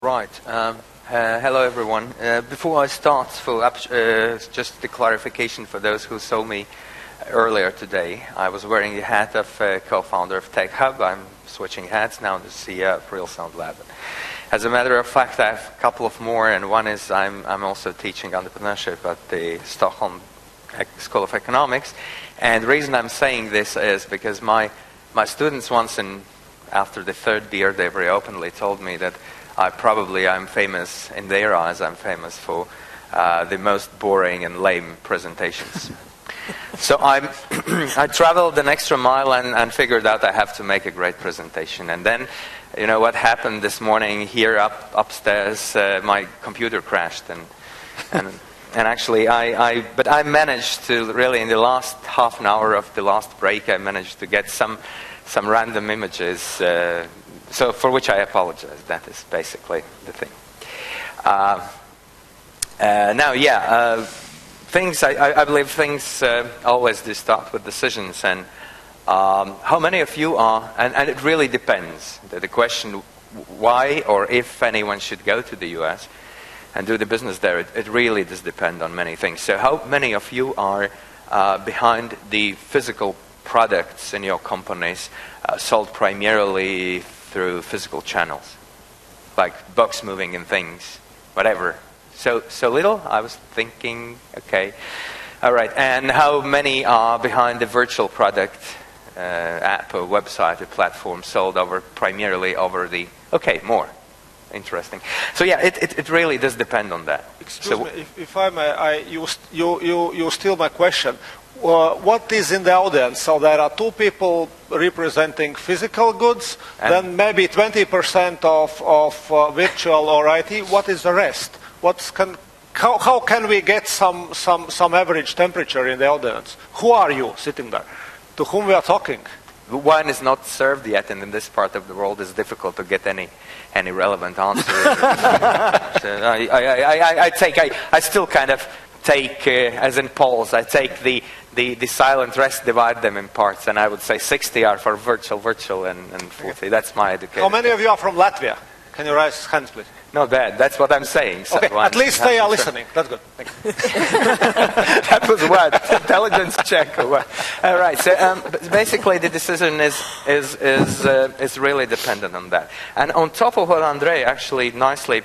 Right. Hello, everyone. Before I start, just a clarification for those who saw me earlier today. I was wearing the hat of co-founder of Tech Hub. I'm switching hats now to CEO of Real Sound Lab. As a matter of fact, I have a couple of more, and one is I'm also teaching entrepreneurship at the Stockholm School of Economics. And the reason I'm saying this is because my students once, after the third year, they very openly told me that I'm famous, in their eyes, I'm famous for the most boring and lame presentations. So I traveled an extra mile and figured out I have to make a great presentation. And then, you know what happened this morning here upstairs? My computer crashed, and actually but I managed to really, in the last half an hour of the last break, I managed to get some random images. So for which I apologize. That is basically the thing. I believe things always do start with decisions, and how many of you are, and it really depends. The question why or if anyone should go to the US and do the business there, it really does depend on many things. So how many of you are behind the physical products in your companies sold primarily through physical channels, like box moving and things, whatever? So little? I was thinking, okay. All right, and how many are behind the virtual product app or website or platform sold primarily over the... Okay, more. Interesting. So yeah, it really does depend on that. Excuse me, if I may, you steal my question. What is in the audience? So there are two people representing physical goods, then maybe 20% of virtual or IT. What is the rest? How can we get some average temperature in the audience? Who are you sitting there? To whom we are talking? Wine is not served yet, and in this part of the world it's difficult to get any relevant answer. So I still kind of take, as in polls, I take the silent rest, divide them in parts, and I would say 60 are for virtual, and 40. That's my education. How many of you are from Latvia? Can you raise hands, please? Not bad. That's what I'm saying. So okay, at least they are listening. That's good. Thank you. That was what? Intelligence check or what? All right. So basically, the decision is really dependent on that. And on top of what Andrei actually nicely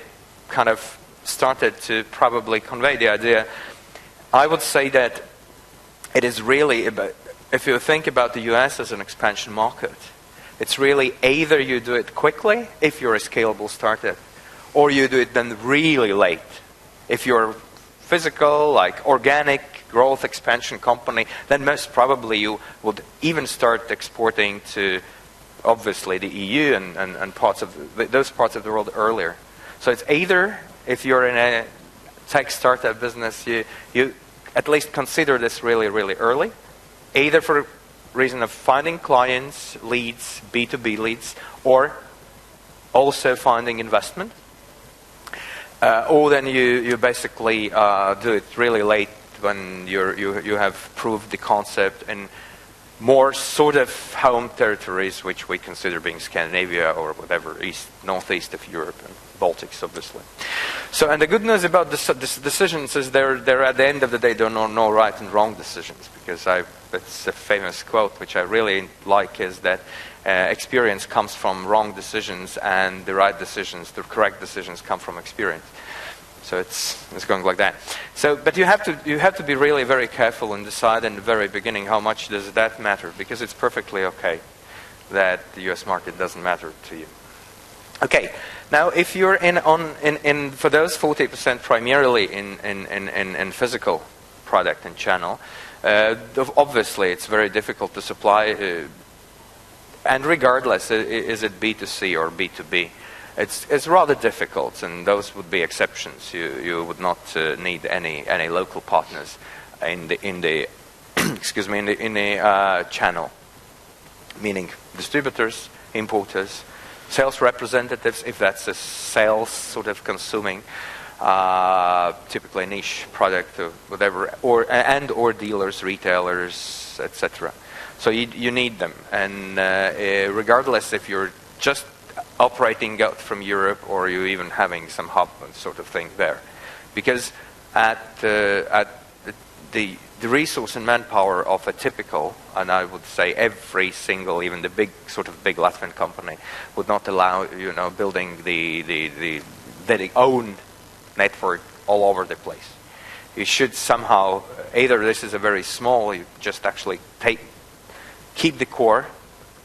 kind of started to probably convey the idea, I would say that it is really about, if you think about the US as an expansion market, it's really either you do it quickly if you're a scalable startup, or you do it then really late. If you're physical, like organic growth expansion company, then most probably you would even start exporting to, obviously, the EU and those parts of the world earlier. So it's either, if you're in a tech startup business, you at least consider this really, really early, either for reason of finding clients, leads, B2B leads, or also finding investment. Or then you basically do it really late when you have proved the concept in more sort of home territories, which we consider being Scandinavia or whatever, northeast of Europe and Baltics, obviously. So, and the good news about this decisions is they're at the end of the day, there are no right and wrong decisions, because it's a famous quote which I really like, is that experience comes from wrong decisions, and the right decisions, the correct decisions, come from experience. So it's going like that. So, but you have to be really very careful and decide in the very beginning how much does that matter, because it's perfectly okay that the US market doesn't matter to you. Okay, now if you're in for those 40% primarily in physical product and channel, obviously it's very difficult to supply. And regardless, is it B2C or B2B? It's rather difficult, and those would be exceptions. You would not need any local partners in the excuse me, in the channel, meaning distributors, importers, sales representatives, if that's a sales sort of consuming typically niche product or whatever, or dealers, retailers, etc. So you need them, and regardless if you're just operating out from Europe, or you even having some hub sort of thing there, because at the resource and manpower of a typical, and I would say every single, even the big Latvian company, would not allow building their own network all over the place. You should somehow, either this is a very small, you just actually keep the core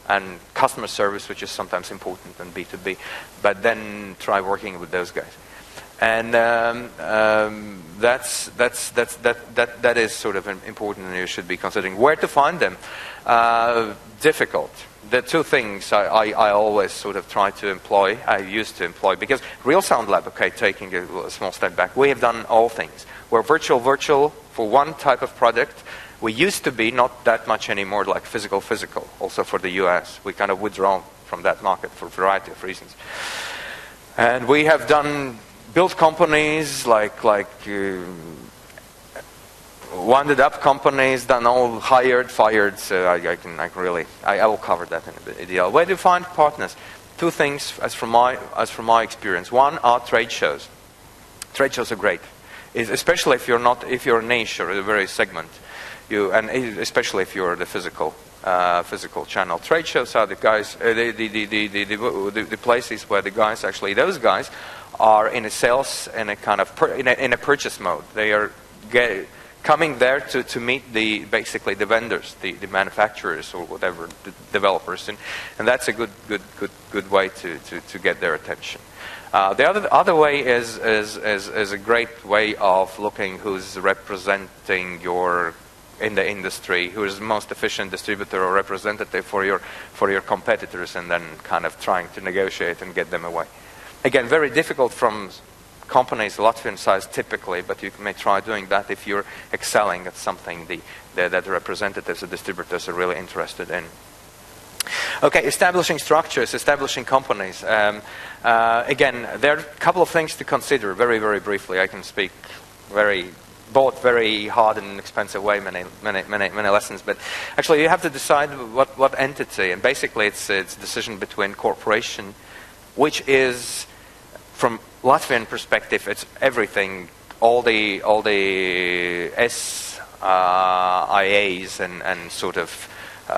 and customer service, which is sometimes important in B2B, but then try working with those guys. And that is sort of important, and you should be considering where to find them. Difficult. The two things I always sort of try to employ, I used to employ, because Real Sound Lab, okay, taking a small step back, we have done all things. We're virtual for one type of product. We used to be, not that much anymore, like physical, also for the US. We kind of withdrawn from that market for a variety of reasons. And we have built companies like wounded up companies, done all hired, fired. So I will cover that in a bit. Where do you find partners? Two things as from my experience. One are trade shows. Trade shows are great, especially if you're a niche or a very segment. And especially if you're the physical channel. Trade shows are the guys, the places where those guys are in a sales and a kind of in a purchase mode. They are coming there to meet basically the vendors, the manufacturers or whatever, the developers, and that's a good way to get their attention. The other way is a great way of looking who's representing in the industry, who is the most efficient distributor or representative for your competitors, and then kind of trying to negotiate and get them away. Again, very difficult from companies Latvian size typically, but you may try doing that if you're excelling at something that the representatives or distributors are really interested in. Okay, establishing structures, establishing companies. Again, there are a couple of things to consider very, very briefly. I can speak both very hard and expensive way, many lessons, but actually you have to decide what entity, and basically it's a decision between corporation, which is, from Latvian perspective, it's everything, all the SIAs and sort of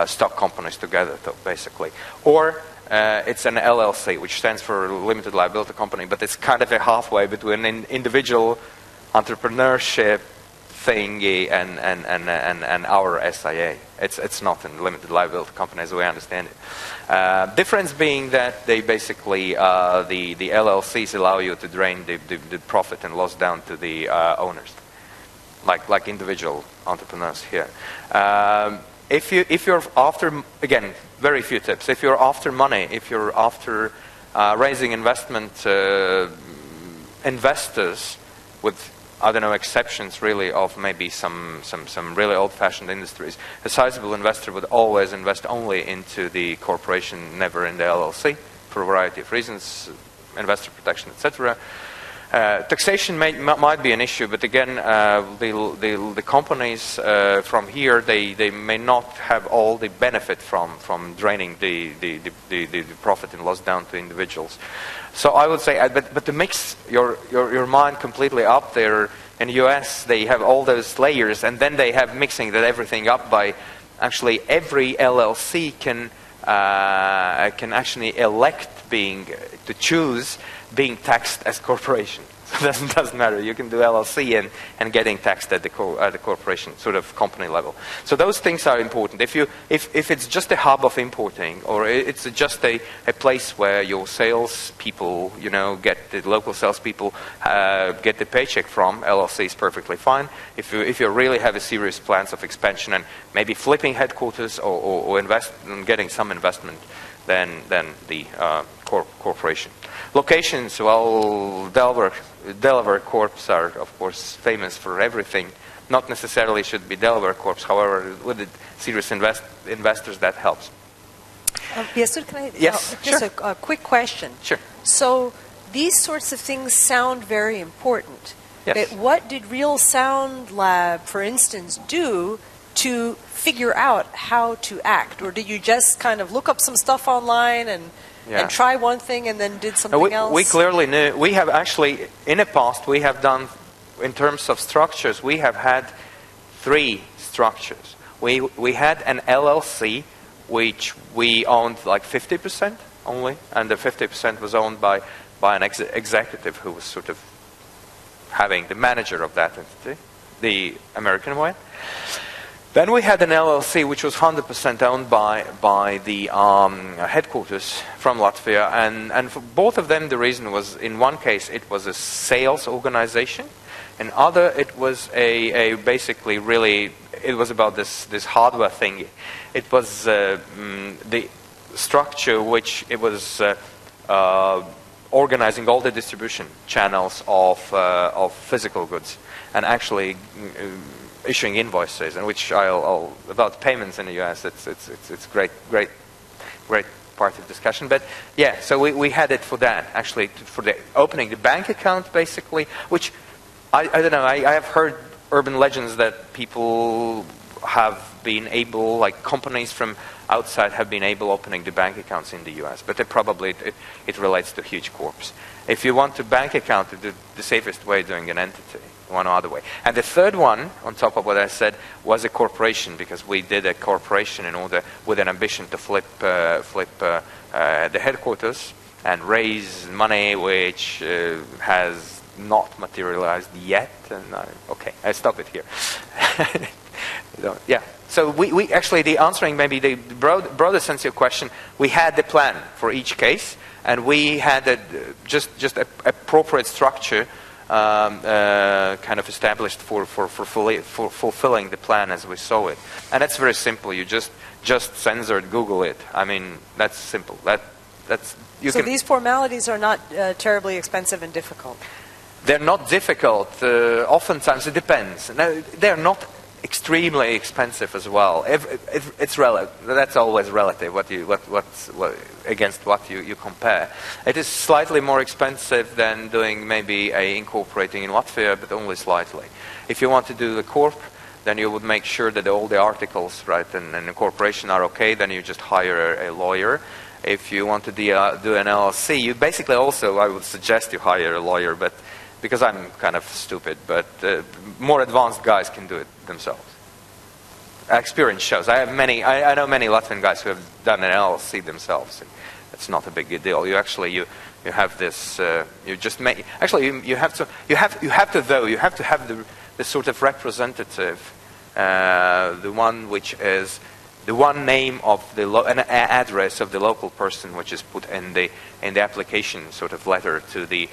stock companies together, basically, or it's an LLC, which stands for Limited Liability Company, but it's kind of a halfway between an individual entrepreneurship thingy and our SIA. It's not a limited liability company as we understand it. Difference being that they basically the LLCs allow you to drain the profit and loss down to the owners, like individual entrepreneurs here. If you're after, again, very few tips. If you're after money, if you're after raising investors with, I don't know, exceptions really of maybe some really old-fashioned industries, a sizable investor would always invest only into the corporation, never in the LLC, for a variety of reasons, investor protection, etc. Taxation might be an issue, but again, the companies from here, they may not have all the benefit from draining the profit and loss down to individuals. So I would say, but to mix your mind completely up there, in the US they have all those layers, and then they have mixing that everything up by actually every LLC can actually elect to choose being taxed as corporation. So it doesn't matter. You can do LLC and getting taxed at the corporation sort of company level. So those things are important. If it's just a hub of importing, or it's just a place where your sales people, get the local salespeople get the paycheck from, LLC is perfectly fine. If you really have a serious plans of expansion and maybe flipping headquarters or invest and getting some investment, then the corporation. Locations, well, Delaware Corps are, of course, famous for everything. Not necessarily should be Delaware Corps, however, with the serious investors, that helps. Viesturs, can I? Yes, just sure. a quick question. Sure. So these sorts of things sound very important. Yes. But what did Real Sound Lab, for instance, do to figure out how to act? Or did you just kind of look up some stuff online and Yeah. and try one thing and then did something else? We clearly knew. We have actually, in the past, we have done, in terms of structures, we have had 3 structures. We had an LLC, which we owned like 50% only, and the 50% was owned by an executive who was sort of having the manager of that entity, the American way. Then we had an LLC which was 100% owned by the headquarters from Latvia, and for both of them the reason was, in one case it was a sales organization, in other it was a basically really, it was about this hardware thing. It was the structure which it was organizing all the distribution channels of physical goods and actually issuing invoices, and which I'll about payments in the US. It's great part of discussion. But yeah, so we had it for that, actually, for the opening the bank account basically, which I don't know. I have heard urban legends that people have been able, like companies from outside have been able opening the bank accounts in the US, but probably it relates to huge corps. If you want a bank account, the safest way doing an entity, one other way. And the third one, on top of what I said, was a corporation, because we did a corporation in order, with an ambition to flip the headquarters and raise money, which has not materialized yet. And okay, I stop it here. Yeah. So we actually, the answering maybe the broader sense of your question, we had the plan for each case, and we had just a appropriate structure kind of established for fulfilling the plan as we saw it. And that's very simple. You just censored Google it. I mean, that's simple. That's you so can, these formalities are not terribly expensive and difficult. They're not difficult. Oftentimes it depends. No, they're not extremely expensive as well. It's relative. That's always relative. What's against what you compare. It is slightly more expensive than doing maybe incorporating in Latvia, but only slightly. If you want to do the corp, then you would make sure that all the articles, right, and incorporation are okay. Then you just hire a lawyer. If you want to do an LLC, you basically also, I would suggest you hire a lawyer, but because I'm kind of stupid, but more advanced guys can do it themselves. Experience shows. I know many Latvian guys who have done an LLC themselves. And it's not a big deal. You actually you have this. You just make. Actually, you have to have the sort of representative, the one which is the one name of an address of the local person, which is put in the application sort of letter to the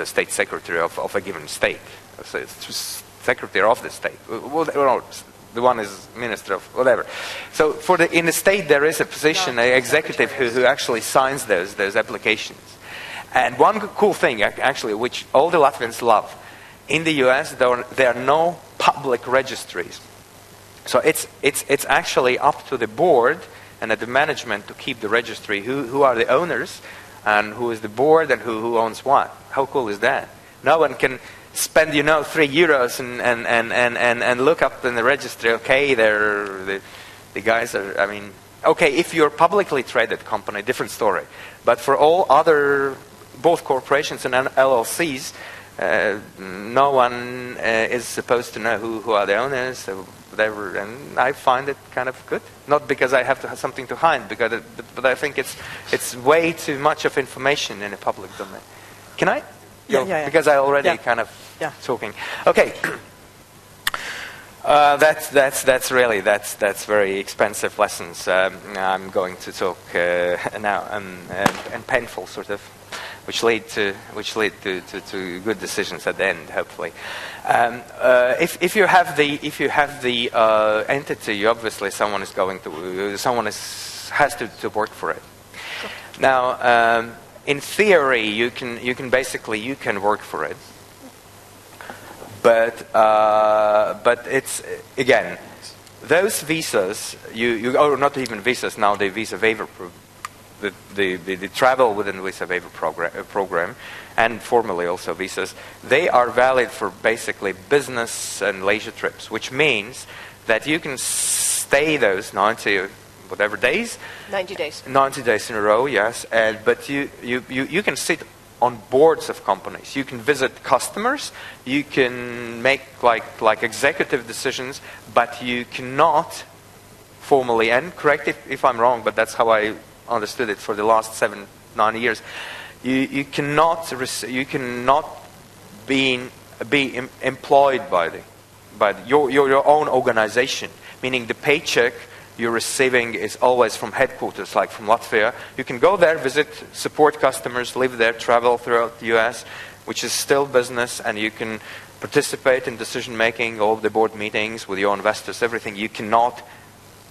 state secretary of a given state. So it's secretary of the state. Well, the one is minister of whatever. So in the state there is a position, an executive who actually signs those applications. And one cool thing actually, which all the Latvians love, in the US there are no public registries. So it's actually up to the board and at the management to keep the registry. Who are the owners, and who is the board, and who owns what? How cool is that? No one can spend €3 and look up in the registry. Okay, the guys are. I mean, okay, if you're a publicly traded company, different story. But for all other, both corporations and LLCs, no one is supposed to know who are the owners. Whatever, and I find it kind of good. Not because I have something to hide, but I think it's way too much of information in the public domain. Can I? Yeah. Because I already kind of talking. Okay. That's very expensive lessons. I'm going to talk now and painful sort of, which lead to good decisions at the end, hopefully. If you have the entity, obviously someone has to work for it. Now, in theory, you can work for it, but it's again those visas or not even visas now, the visa waiver. The travel within the visa waiver program, and formally also visas, they are valid for basically business and leisure trips, which means that you can stay those 90 whatever days. 90 days. 90 days in a row, yes. But you can sit on boards of companies. You can visit customers. You can make like executive decisions, but you cannot formally, and correct if I'm wrong, but that's how I understood it for the last 7-9 years. You cannot be employed by your own organization, meaning the paycheck you're receiving is always from headquarters, like from Latvia. You can go there, visit, support customers, live there, travel throughout the US, which is still business, and you can participate in decision making, all the board meetings with your investors, everything. You cannot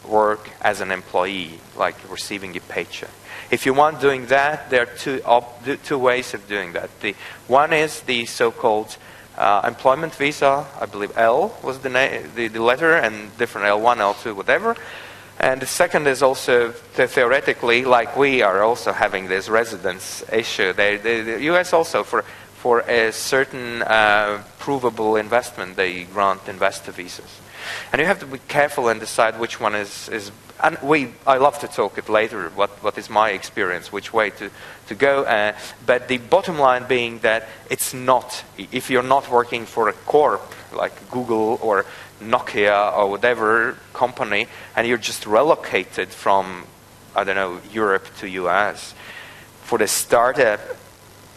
work as an employee, like receiving a paycheck. If you want doing that, there are two ways of doing that. The one is the so-called employment visa. I believe L was the letter, and different L1, L2, whatever. And the second is also theoretically, like we are also having this residence issue. The US also, for a certain provable investment, they grant investor visas. And you have to be careful and decide which one is and I love to talk it later, what is my experience, which way to go. But the bottom line being that it's not, if you're not working for a corp like Google or Nokia or whatever company, and you're just relocated from, I don't know, Europe to US, for the startup,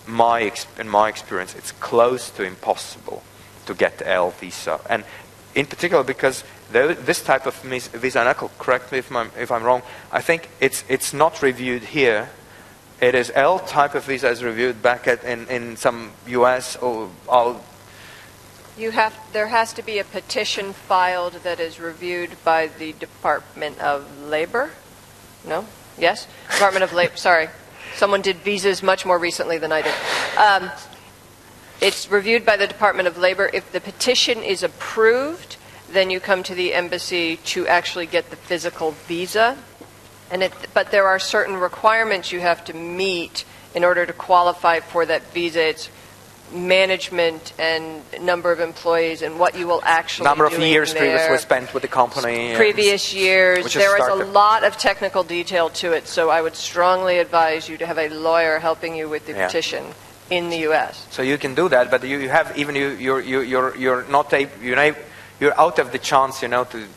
in my experience, it's close to impossible to get the L visa. And in particular because this type of visa, and correct me if I'm wrong, I think it's not reviewed here. It is L type of visa is reviewed back in some US or there has to be a petition filed that is reviewed by the Department of Labor. No? Yes? Department of Labor. Sorry. Someone did visas much more recently than I did. It's reviewed by the Department of Labor. If the petition is approved, then you come to the embassy to actually get the physical visa. But there are certain requirements you have to meet in order to qualify for that visa. It's management and number of employees and what you will actually number of doing years there. Previously spent with the company. Previous years. There is a lot of technical detail to it, so I would strongly advise you to have a lawyer helping you with the petition in the U.S. So you can do that, but you have even you're out of the chance, to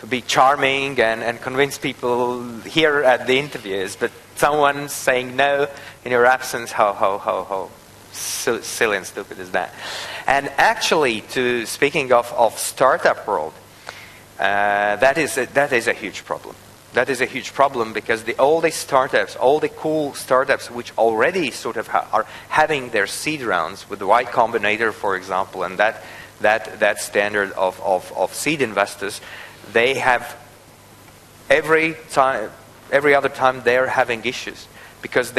be charming and convince people here at the interviews, but someone saying no in your absence, how silly and stupid is that? And actually, speaking of startup world, that is a huge problem. That is a huge problem because all the startups, all the cool startups which already sort of are having their seed rounds with the Y Combinator, for example, and that standard of seed investors, they have every other time they're having issues because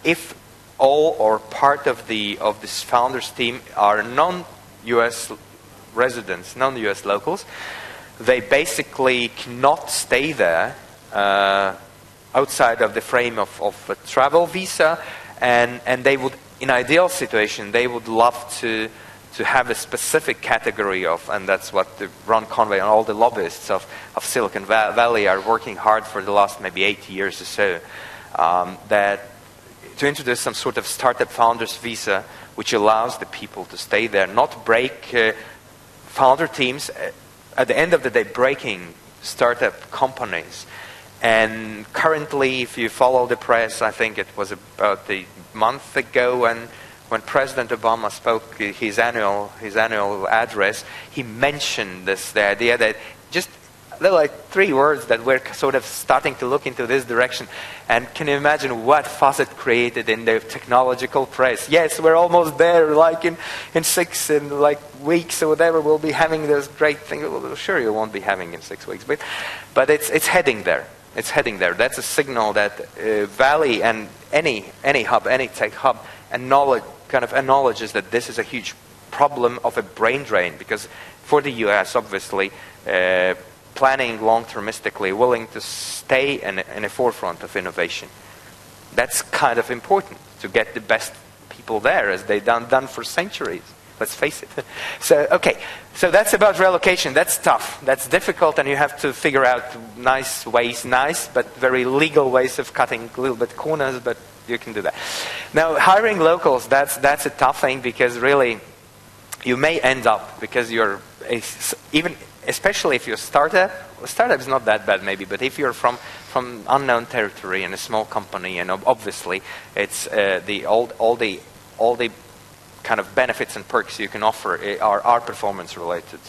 if all or part of this founders team are non-US residents, non-US locals, they basically cannot stay there outside of the frame of a travel visa, and they would, in ideal situation, they would love to have a specific category of, and that's what Ron Conway and all the lobbyists of Silicon Valley are working hard for the last maybe 8 years or so, that to introduce some sort of startup founders visa which allows the people to stay there, not break founder teams, at the end of the day breaking startup companies. And currently, if you follow the press, I think it was about a month ago when President Obama spoke his annual address, he mentioned the idea that there were like 3 words that we're sort of starting to look into this direction. And can you imagine what fuss it created in the technological press? Yes, we're almost there, like in 6 weeks or whatever, we'll be having this great thing. Well, sure, you won't be having in 6 weeks, but it's heading there. It's heading there. That's a signal that Valley and any hub, any tech hub, acknowledges that this is a huge problem of a brain drain, because for the US, obviously, planning long-termistically, willing to stay in the forefront of innovation. That's kind of important to get the best people there, as they've done for centuries. Let's face it. So that's about relocation. That's tough. That's difficult, and you have to figure out nice but very legal ways of cutting a little bit corners, but you can do that. Now, hiring locals, that's a tough thing, because really you may end up, because you're, especially if you're a startup is not that bad maybe, but if you're from unknown territory in a small company, and obviously it's all the kind of benefits and perks you can offer are performance related,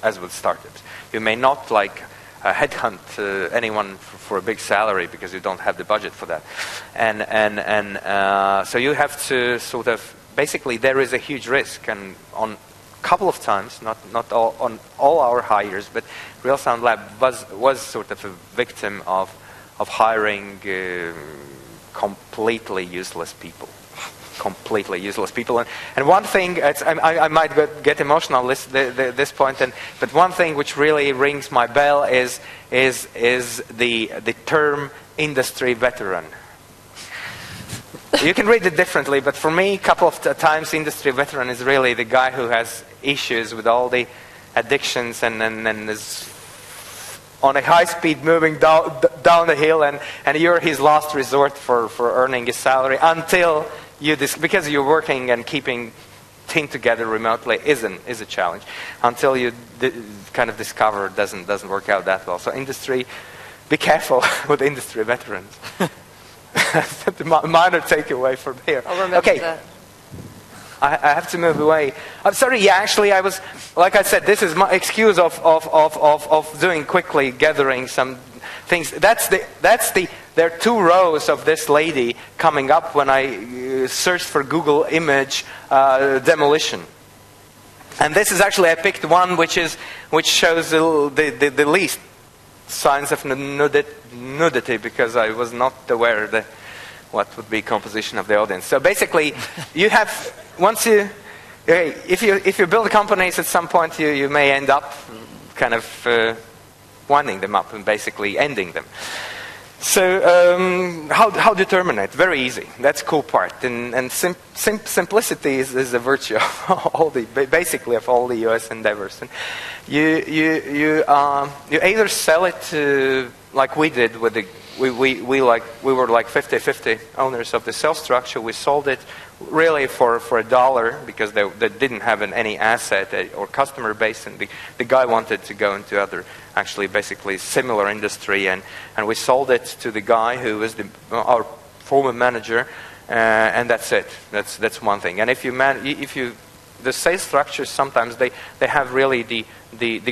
as with startups. You may not headhunt anyone for a big salary, because you don't have the budget for that, and so you have to sort of, basically there is a huge risk, and on a couple of times, not on all our hires, but Real Sound Lab was sort of a victim of hiring completely useless people. And one thing, I might get emotional this point, but one thing which really rings my bell is the term industry veteran. You can read it differently, but for me, a couple of times, industry veteran is really the guy who has issues with all the addictions and is on a high speed moving down the hill, and you're his last resort for earning his salary until because you're working and keeping team together remotely is a challenge, until you kind of discover it doesn't work out that well. So industry, be careful with industry veterans. The minor takeaway from here. I'll remember that. I have to move away. I'm sorry. Yeah, actually, I was, like I said, this is my excuse of doing quickly, gathering some things. There are 2 rows of this lady coming up when I searched for Google image demolition. And this is actually, I picked one which shows the least signs of nudity, because I was not aware that what would be composition of the audience. So basically, you have, if you build companies, at some point you may end up kind of winding them up and basically ending them. So how determine it? Very easy. That's the cool part. And simplicity is a virtue of basically of all the US endeavors. And you either sell it to, like we did with we were like 50-50 owners of the sales structure. We sold it really for $1, because they didn't have any asset or customer base, and the guy wanted to go into other, actually basically similar industry, and we sold it to the guy who was our former manager, and that's it. That's one thing. And if you the sales structures, sometimes they have really the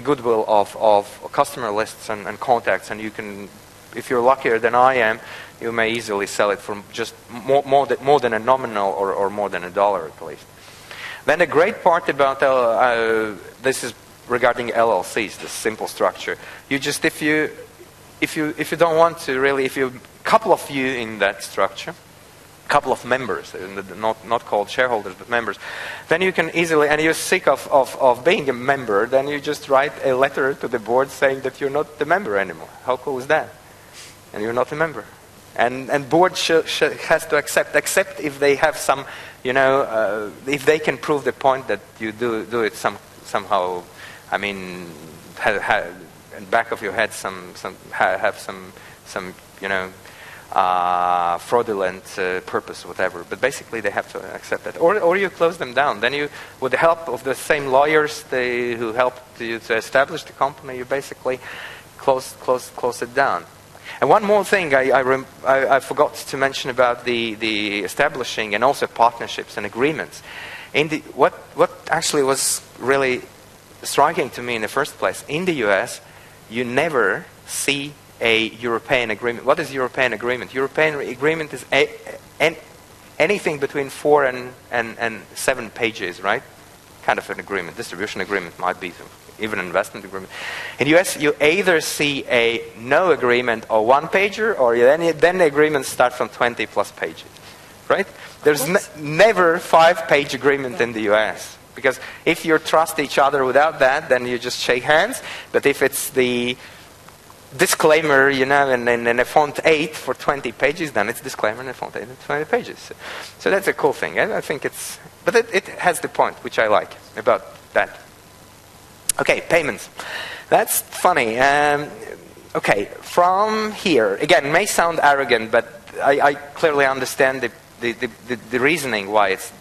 goodwill of customer lists and contacts, and you can, if you're luckier than I am, you may easily sell it for just more than a nominal or more than $1 at least. Then the great part about this is regarding LLCs, the simple structure. You just, if you don't want to really, if you couple of you in that structure, couple of members, not called shareholders but members, then you can easily, and you're sick of being a member, then you just write a letter to the board saying that you're not the member anymore. How cool is that? And you're not a member. And board has to accept if they have some, if they can prove the point that you do it somehow. I mean, in the back of your head, have some fraudulent purpose, whatever. But basically, they have to accept that, or you close them down. Then you, with the help of the same lawyers who helped you to establish the company, you basically close it down. And one more thing I forgot to mention about the establishing and also partnerships and agreements. What actually was really striking to me in the first place, in the US, you never see a European agreement. What is European agreement? European agreement is anything between 4 and 7 pages, right? Kind of an agreement. Distribution agreement might be even an investment agreement. In the US, you either see a no agreement or 1-pager, or then the agreements start from 20 plus pages, right? There's never 5-page agreement in the US. Because if you trust each other without that, then you just shake hands. But if it's the disclaimer, in a font 8 for 20 pages, then it's disclaimer in a font 8 for 20 pages. So that's a cool thing. I think but it has the point, which I like about that. Okay, payments. That's funny. Okay, from here, again, it may sound arrogant, but I clearly understand the reasoning why it's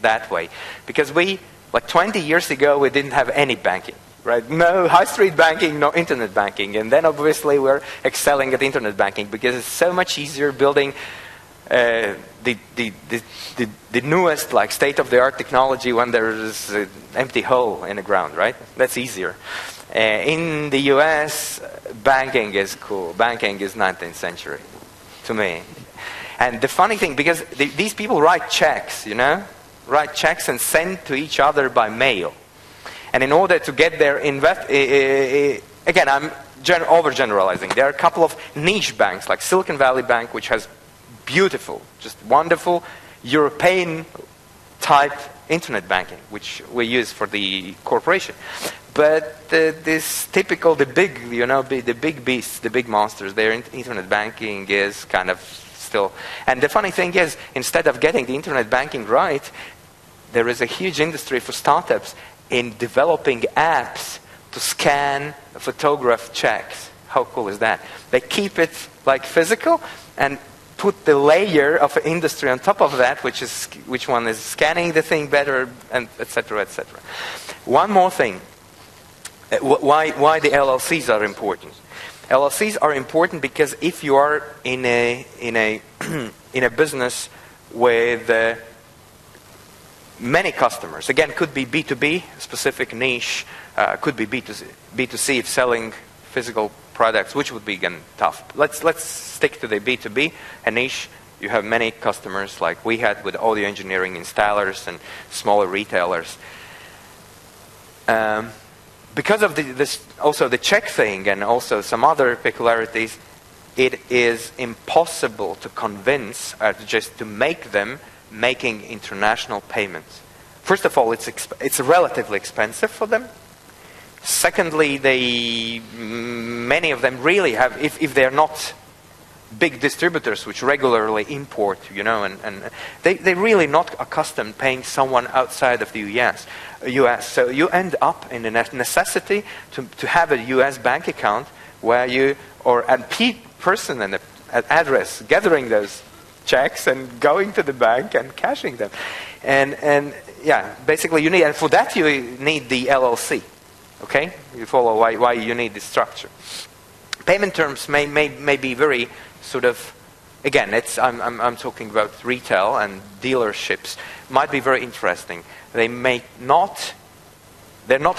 that way. Because 20 years ago, we didn't have any banking. Right? No high street banking, no internet banking. And then obviously we're excelling at internet banking because it's so much easier building the newest, like, state-of-the-art technology when there's an empty hole in the ground, right? That's easier. In the US, banking is cool. Banking is 19th century to me. And the funny thing, because these people write checks, write checks and send to each other by mail. And in order to get their again, I'm overgeneralizing. There are a couple of niche banks, like Silicon Valley Bank, which has beautiful, just wonderful European-type internet banking, which we use for the corporation. But the big beasts, the big monsters, their internet banking is kind of still. And the funny thing is, instead of getting the internet banking right, there is a huge industry for startups in developing apps to scan, photograph checks. How cool is that? They keep it like physical and put the layer of industry on top of that, which one is scanning the thing better, and etc., etc. One more thing. Why the LLCs are important? LLCs are important because if you are in a business with many customers. Again, could be B2B, specific niche, could be B2C if selling physical products, which would be, again, tough. Let's stick to the B2B, a niche. You have many customers like we had with audio engineering installers and smaller retailers. Because of also the check thing and also some other peculiarities, it is impossible to convince just to make them making international payments. First of all, it's relatively expensive for them. Secondly, many of them really have, if they're not big distributors which regularly import, and they're really not accustomed paying someone outside of the US. So you end up in the necessity to have a US bank account where a person and an address gathering those checks and going to the bank and cashing them. And basically and for that you need the LLC. Okay? You follow why you need this structure. Payment terms may be very sort of, again, I'm talking about retail and dealerships, might be very interesting. They're not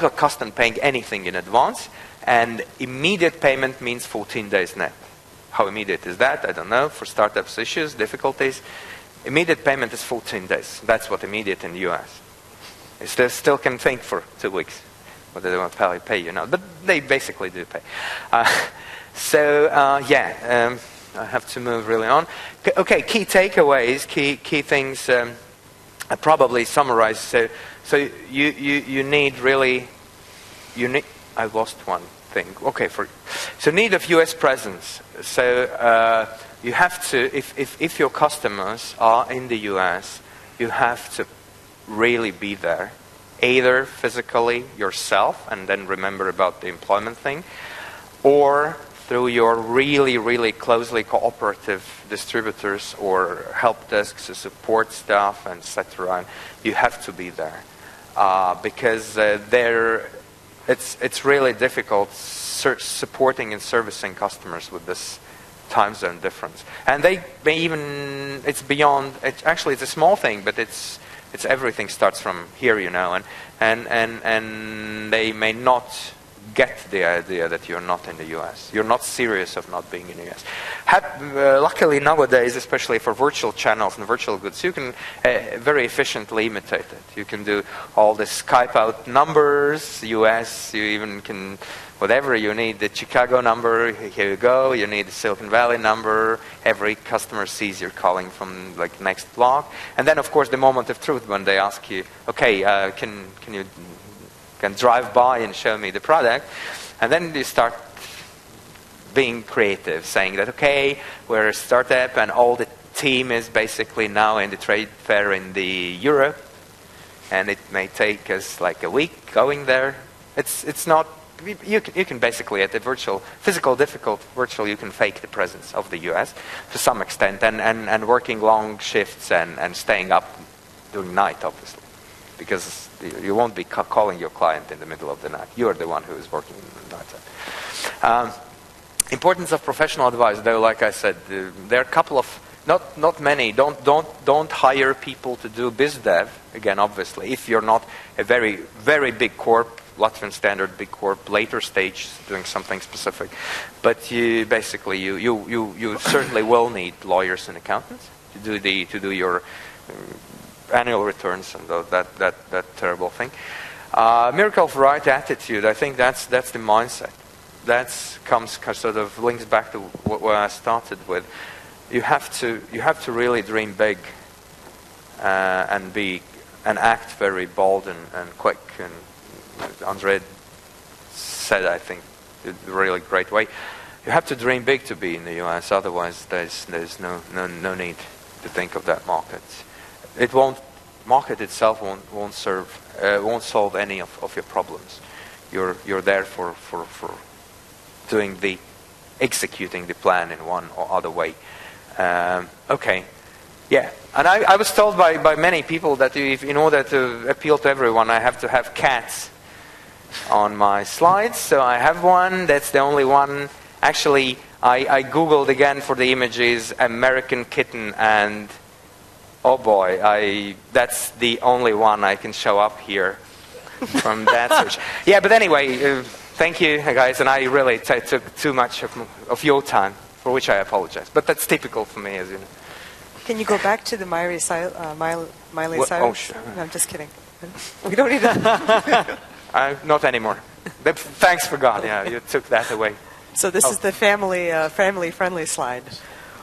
accustomed paying anything in advance, and immediate payment means 14 days net. How immediate is that? I don't know. For startups, issues, difficulties. Immediate payment is 14 days. That's what immediate in the US. They still can think for 2 weeks whether they want to pay you now. But they basically do pay. I have to move really on. Okay, key takeaways, key things I probably summarize. So you need really, I lost one thing. Okay, so need of US presence. So you have to, if your customers are in the US, you have to really be there, either physically yourself, and then remember about the employment thing, or through your really, really closely cooperative distributors or help desks, support staff, etc. You have to be there because it's really difficult supporting and servicing customers with this time zone difference. And they may even, it's beyond, actually it's a small thing, but it's everything starts from here, and they may not get the idea that you're not in the US. You're not serious of not being in the US. Luckily nowadays, especially for virtual channels and virtual goods, you can very efficiently imitate it. You can do all the Skype out numbers, US, you even can, whatever you need, the Chicago number, here you go, you need the Silicon Valley number, every customer sees you're calling from like next block. And then of course the moment of truth when they ask you, okay, can you drive by and show me the product, and then you start being creative, saying that, okay, we're a startup and all the team is basically now in the trade fair in the Europe, and it may take us like a week going there. It's not, you can basically at the physical virtual, you can fake the presence of the US to some extent, and working long shifts and staying up during night, obviously, because you won't be calling your client in the middle of the night. You're the one who is working in the night. Importance of professional advice, though, like I said, there are a couple of, not many. Don't hire people to do biz dev. Again, obviously, if you're not a very, very big corp, Latvian standard big corp, later stage doing something specific. But you certainly will need lawyers and accountants to do your annual returns and that terrible thing. Miracle of right attitude. I think that's the mindset. That sort of links back to what I started with. You have to really dream big and act very bold and quick. And Andrei said, I think, in a really great way. You have to dream big to be in the US. Otherwise, there's no need to think of that market. Market itself won't solve any of your problems. You're there for executing the plan in one or other way. Okay. Yeah, and I was told by many people that in order to appeal to everyone, I have to have cats on my slides. So I have one. That's the only one. Actually, I Googled again for the images, American kitten, and oh boy, that's the only one I can show up here from that search. Yeah, but anyway, thank you, guys, and I really took too much of your time, for which I apologize. But that's typical for me, as you know. Can you go back to the Miley Cyrus? Oh, sure. No, I'm just kidding. We don't need to. Not anymore. Thanks for God. Yeah, you took that away. So this is the family-friendly slide.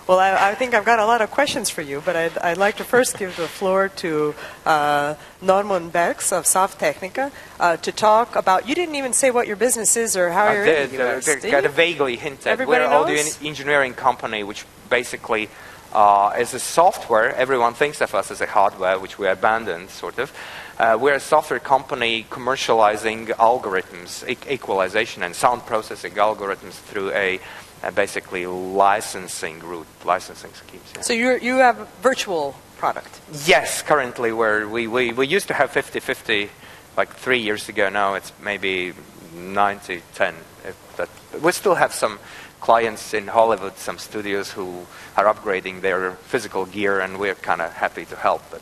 Well, I think I've got a lot of questions for you, but I'd like to first give the floor to Norman Bergs of Softtechnica to talk about. You didn't even say what your business is or how you're in the US. I got a vaguely hint at. Everybody We're knows? audio engineering company, which basically is a software. Everyone thinks of us as a hardware, which we abandoned, sort of. We're a software company commercializing algorithms, equalization and sound processing algorithms through a basically licensing schemes. Yeah. So you have a virtual product. Yes, currently we used to have 50-50 like 3 years ago. Now it's maybe 90-10. We still have some clients in Hollywood, some studios who are upgrading their physical gear, and we're kind of happy to help. But